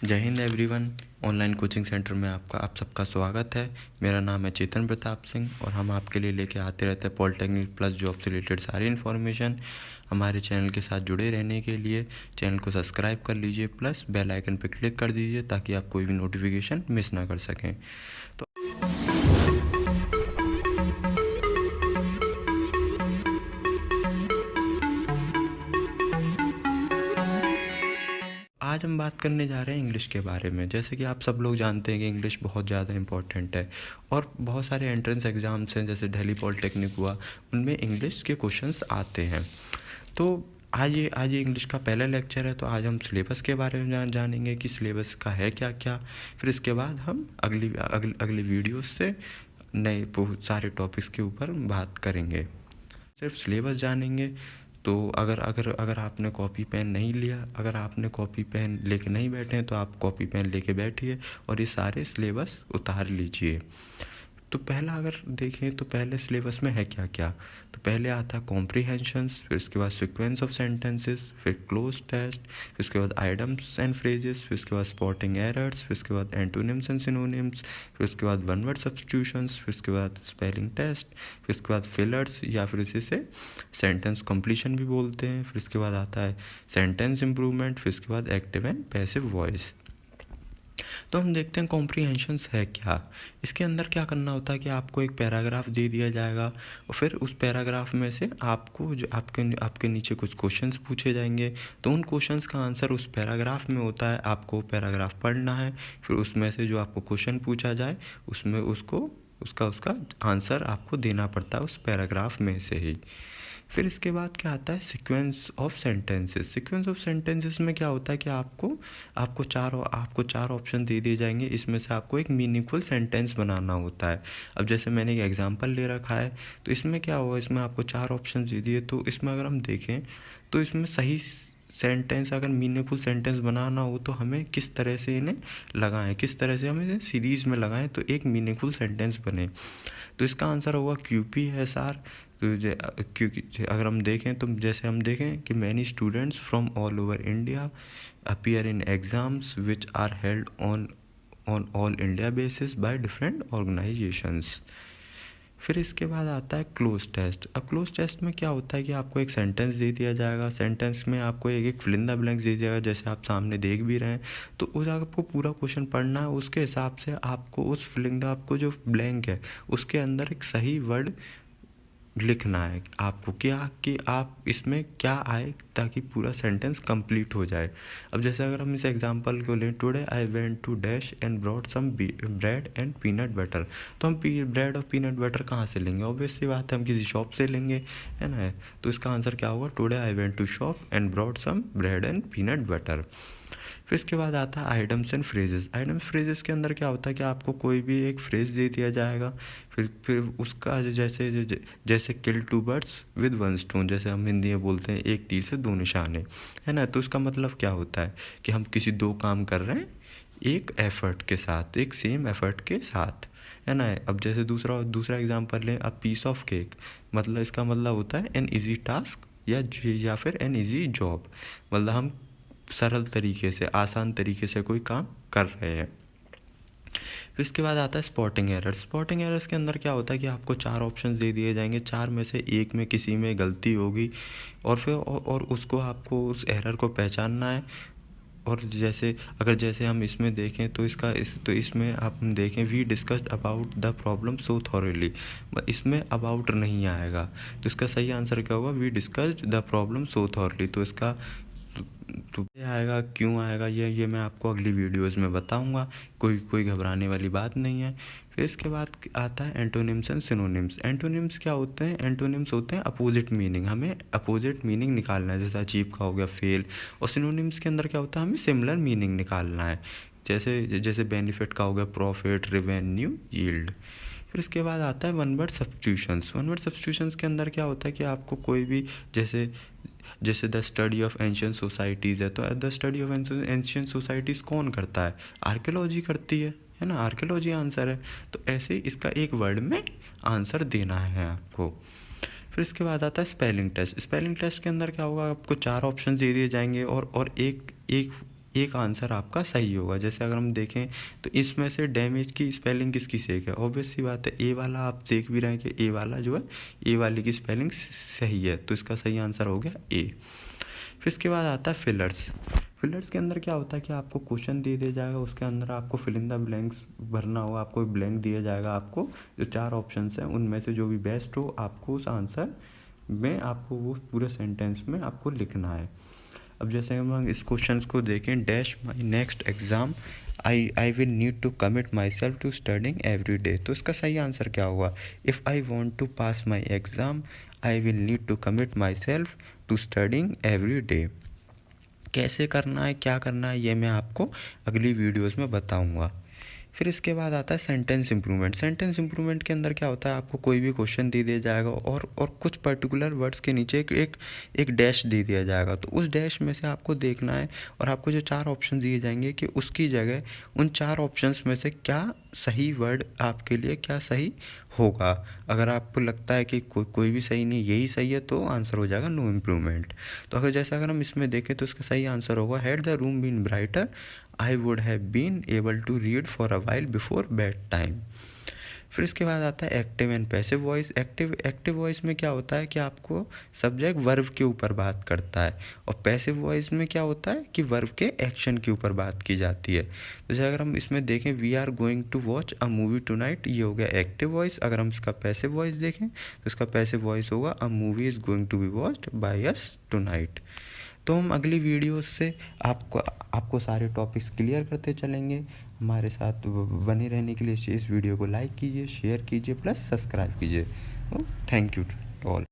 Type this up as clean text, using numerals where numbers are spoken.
जय Hind everyone. Online coaching centre में आप सबका स्वागत है। मेरा नाम है चेतन प्रताप सिंह और हम आपके लिए लेके आते रहते हैं पॉलिटेक्निक प्लस जॉब से रिलेटेड सारी इन्फॉर्मेशन। हमारे चैनल के साथ जुड़े रहने के लिए चैनल को सब्सक्राइब कर लीजिए, प्लस बेल आइकन पर क्लिक कर दीजिए ताकि आप कोई भी नोटिफिकेशन मिस ना कर सकें। तो आज हम बात करने जा रहे हैं इंग्लिश के बारे में। जैसे कि आप सब लोग जानते हैं कि इंग्लिश बहुत ज़्यादा इंपॉर्टेंट है और बहुत सारे एंट्रेंस एग्ज़ाम्स हैं, जैसे दिल्ली पॉलिटेक्निक हुआ, उनमें इंग्लिश के क्वेश्चंस आते हैं। तो आज ये इंग्लिश का पहला लेक्चर है, तो आज हम सिलेबस के बारे में जानेंगे कि सिलेबस का है क्या क्या। फिर इसके बाद हम अगली वीडियोस से नए बहुत सारे टॉपिक्स के ऊपर बात करेंगे। सिर्फ सिलेबस जानेंगे। तो अगर आपने कॉपी पेन नहीं लिया, अगर आपने कॉपी पेन लेके नहीं बैठे हैं तो आप कॉपी पेन लेके बैठिए और ये सारे सिलेबस उतार लीजिए। तो पहला अगर देखें तो पहले सिलेबस में है क्या क्या। तो पहले आता है कॉम्प्रीहेंशंस, फिर उसके बाद सीक्वेंस ऑफ सेंटेंसेस, फिर क्लोज टेस्ट, फिर उसके बाद आइटम्स एंड फ्रेजेस, फिर उसके बाद स्पॉटिंग एरर्स, फिर उसके बाद एंटोनिम्स एंड सिनोनिम्स, फिर उसके बाद वन वर्ड सब्स्टिट्यूशंस, फिर उसके बाद स्पेलिंग टेस्ट, फिर उसके बाद फिलर्स या फिर इसी से सेंटेंस कंप्लीशन भी बोलते हैं। फिर उसके बाद आता है सेंटेंस इम्प्रूवमेंट, फिर उसके बाद एक्टिव एंड पैसिव वॉइस। तो हम देखते हैं कॉम्प्रीहेंशंस है क्या। इसके अंदर क्या करना होता है कि आपको एक पैराग्राफ दे दिया जाएगा और फिर उस पैराग्राफ में से आपको जो आपके नीचे कुछ क्वेश्चंस पूछे जाएंगे। तो उन क्वेश्चंस का आंसर उस पैराग्राफ में होता है, आपको पैराग्राफ पढ़ना है। फिर उसमें से जो आपको क्वेश्चन पूछा जाए उसमें उसका आंसर आपको देना पड़ता है उस पैराग्राफ में से ही। फिर इसके बाद क्या आता है sequence of sentences. Sequence of sentences में क्या होता है कि आपको चार ऑप्शन दे दिए जाएंगे, इसमें से आपको एक मीनिंगफुल सेंटेंस बनाना होता है। अब जैसे मैंने एक एग्जांपल ले रखा है, तो इसमें क्या होगा, इसमें आपको चार ऑप्शन दे दिए। तो इसमें अगर हम देखें तो इसमें सही सेंटेंस, अगर मीनिंगफुल सेंटेंस बनाना हो तो हमें किस तरह से इन्हें लगाएं, किस तरह से हमें इन्हें सीरीज़ में लगाएं तो एक मीनिंगफुल सेंटेंस बने। तो इसका आंसर होगा QPSR। तो क्योंकि अगर हम देखें तो जैसे हम देखें कि many students from all over India appear in exams which are held on all India basis by different organisations. फिर इसके बाद आता है क्लोज टेस्ट। अब क्लोज टेस्ट में क्या होता है कि आपको एक सेंटेंस दे दिया जाएगा, सेंटेंस में आपको एक फिल इन द ब्लैंक्स दे दिया जाएगा, जैसे आप सामने देख भी रहे हैं। तो उस आपको पूरा क्वेश्चन पढ़ना है, उसके हिसाब से आपको उस फिलिंग आपको जो ब्लैंक है उसके अंदर एक सही वर्ड लिखना है आपको, क्या कि आप इसमें क्या आए ताकि पूरा सेंटेंस कंप्लीट हो जाए। अब जैसे अगर हम इस एग्जांपल को लें, today I went to dash and brought some bread and peanut butter. तो हम ब्रेड और पीनट बटर कहाँ से लेंगे, ऑब्वियसली बात है हम किसी शॉप से लेंगे, है ना। तो इसका आंसर क्या होगा, today I went to shop and brought some bread and peanut butter. फिर इसके बाद आता है items and phrases. Items phrases के अंदर क्या होता है कि आपको कोई भी एक फ्रेज दे दिया जाएगा, फिर उसका जैसे kill two birds with one stone, जैसे हम हिंदी में बोलते हैं एक तीर से दो निशाने, है ना। तो उसका मतलब क्या होता है कि हम किसी दो काम कर रहे हैं एक एफर्ट के साथ, एक सेम एफर्ट के साथ, है ना। अब जैसे दूसरा एग्जांपल लें, अ पीस ऑफ केक, मतलब इसका मतलब होता है एन इजी टास्क या फिर एन इजी जॉब, मतलब हम सरल तरीके से, आसान तरीके से कोई काम कर रहे हैं। फिर इसके बाद आता है स्पॉटिंग एरर्स। स्पॉटिंग एरर्स के अंदर क्या होता है कि आपको चार ऑप्शंस दे दिए जाएंगे, चार में से एक में किसी में गलती होगी और फिर और उसको आपको उस एरर को पहचानना है। और जैसे हम इसमें देखें तो इसमें आप देखें we discussed about the problem so thoroughly, इसमें अबाउट नहीं आएगा। तो इसका सही आंसर क्या होगा, we discussed the problem so thoroughly. तो इसका तो ये आएगा, क्यों आएगा ये मैं आपको अगली वीडियोस में बताऊंगा, कोई घबराने वाली बात नहीं है। फिर इसके बाद आता है एंटोनिम्स एंड सिनोनिम्स। एंटोनिम्स क्या होते हैं, एंटोनिम्स होते हैं अपोजिट मीनिंग, हमें अपोजिट मीनिंग निकालना है, जैसे अचीव का हो गया फेल। और सिनोनिम्स के अंदर क्या होता है, हमें सिमिलर मीनिंग निकालना है, जैसे बेनिफिट का हो गया प्रॉफिट, रेवेन्यू, यील्ड। फिर इसके बाद आता है one word substitutions. One word substitutions के अंदर क्या होता है कि आपको कोई भी जैसे the study of ancient societies है, तो the study of ancient societies कौन करता है, आर्कियोलॉजी करती है ना, आर्कियोलॉजी आंसर है। तो ऐसे ही इसका एक वर्ड में आंसर देना है आपको। फिर इसके बाद आता है स्पेलिंग टेस्ट। स्पेलिंग टेस्ट के अंदर क्या होगा, आपको चार ऑप्शन दे दिए जाएंगे और एक एक आंसर आपका सही होगा। जैसे अगर हम देखें तो इसमें से डैमेज की स्पेलिंग किसकी सही है, ऑब्वियस सी बात है ए वाला, आप देख भी रहे हैं कि ए वाला जो है, ए वाले की स्पेलिंग सही है, तो इसका सही आंसर हो गया ए। फिर इसके बाद आता है फिलर्स। फिलर्स के अंदर क्या होता है कि आपको क्वेश्चन दे दिया जाएगा, उसके अंदर आपको फिल इन द ब्लैंक्स भरना होगा, आपको ब्लैंक दिया जाएगा, आपको जो 4 ऑप्शंस हैं उनमें से जो भी बेस्ट हो आपको उस आंसर में आपको वो पूरे सेंटेंस में आपको लिखना है। अब जैसे हम इस क्वेश्चन को देखें, dash my next exam I will need to commit myself to studying every day, तो इसका सही आंसर क्या होगा, if I want to pass my exam I will need to commit myself to studying every day. कैसे करना है, क्या करना है, ये मैं आपको अगली वीडियोस में बताऊंगा। फिर इसके बाद आता है सेंटेंस इंप्रूवमेंट। सेंटेंस इंप्रूवमेंट के अंदर क्या होता है, आपको कोई भी क्वेश्चन दे दिया जाएगा और कुछ पर्टिकुलर वर्ड्स के नीचे एक डैश दे दिया जाएगा, तो उस डैश में से आपको देखना है और आपको जो 4 ऑप्शन दिए जाएंगे कि उसकी जगह उन 4 ऑप्शंस में से क्या सही वर्ड आपके लिए क्या सही होगा। अगर आपको लगता है कि कोई भी सही नहीं, यही सही है, तो आंसर हो जाएगा नो इम्प्रूवमेंट। तो अगर हम इसमें देखें तो इसका सही आंसर होगा, had the room been brighter I would have been able to read for a while before bed time. फिर इसके बाद आता है active and passive voice. Active voice में क्या होता है कि आपको सब्जेक्ट वर्ब के ऊपर बात करता है, और पैसिव वॉइस में क्या होता है कि वर्ब के एक्शन के ऊपर बात की जाती है। तो जैसे अगर हम इसमें देखें, we are going to watch a movie tonight, ये हो गया एक्टिव वॉइस। अगर हम इसका पैसिव वॉइस देखें तो इसका पैसिव वॉइस होगा, a movie is going to be watched by us tonight. तो हम अगली वीडियोस से आपको सारे टॉपिक्स क्लियर करते चलेंगे। हमारे साथ बने रहने के लिए इस वीडियो को लाइक कीजिए, शेयर कीजिए, प्लस सब्सक्राइब कीजिए। Thank you all.